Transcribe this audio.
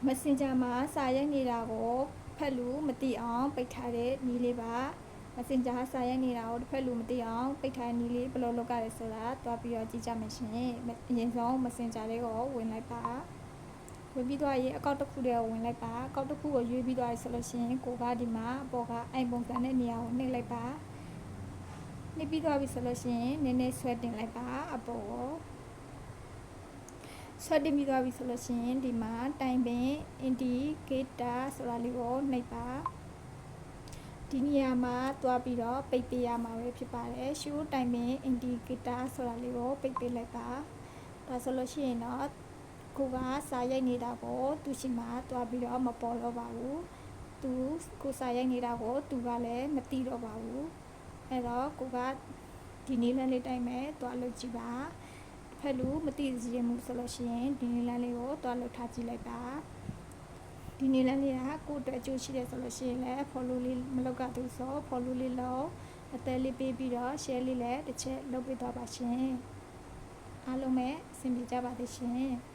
Messenger မှာစာရိုက်နေတာကိုဖတ်လို့မသိအောင်ပိတ်ထားတဲ့နည်းလေးပါ Messenger စာရိုက်နေတာကိုတစ်ဖက်လူမသိအောင်ပိတ်ထားတဲ့နည်းလေးဘယ်လိုလုပ်ကြလဲဆိုတာတွားပြီးတော့ကြည့်ကြမယ်ရှင်အရင်ဆုံး Messenger လေးကိုဝင်လိုက်ပါဝင်ပြီးတော့အကောင့်တစ်ခုတည်းကိုဝင်လိုက်ပါအကောင့်တစ်ခုကိုရွေးပြီးတော့ဆိုလို့ရှိရင်ကိုကဒီမှာအပေါ်ကအိမ်ပုံစံတဲ့နေရာကိုနှိပ်လိုက်ပါနှိပ်ပြီးတော့ပြီဆိုလို့ရှိရင်နည်းနည်းဆွဲတင်လိုက်ပါအပေါ်ကိုဆွဲတင်ပြီးတော့ပြီဆိုလို့ရှိရင်ဒီမှာတိုင်ပင် indicator ဆိုတာလေးကိုနှိပ်ပါဒီနေရာမှာတွားပြီးတော့ပိတ်ပေးရမှာပဲဖြစ်ပါတယ် show တိုင်ပင် indicator ဆိုတာလေးကိုပိတ်ပေးလိုက်ပါဒါဆိုလို့ရှိရင်တော့ကိုကစာရိုက်နေတာကိုသူရှိမှတွားပြီးတော့မပေါ်တော့ပါဘူးသူကိုစာရိုက်နေတာကိုသူကလည်းမသိတော့ပါဘူးအဲ့တော့ကိုကဒီနည်းလမ်းလေးတိုင်းမဲ့တွားလုပ်ကြည့်ပါဖက်လူမသိစေမှုဆိုလို့ရှိရင်ဒီနည်းလမ်းလေးကိုတွားလုပ်ထားကြည့်လိုက်ပါဒီနည်းလမ်းလေးကကိုအတွက်အကျိုးရှိတယ်ဆိုလို့ရှိရင်လည်း follow လေးမလုပ်ကြဘူးဆို follow လေးလုပ်အသက်လေးပေးပြီးတော့ share လေးလည်းတစ်ချက်လုပ်ပေးတော့ပါရှင်အားလုံးပဲအဆင်ပြေကြပါသေးရှင်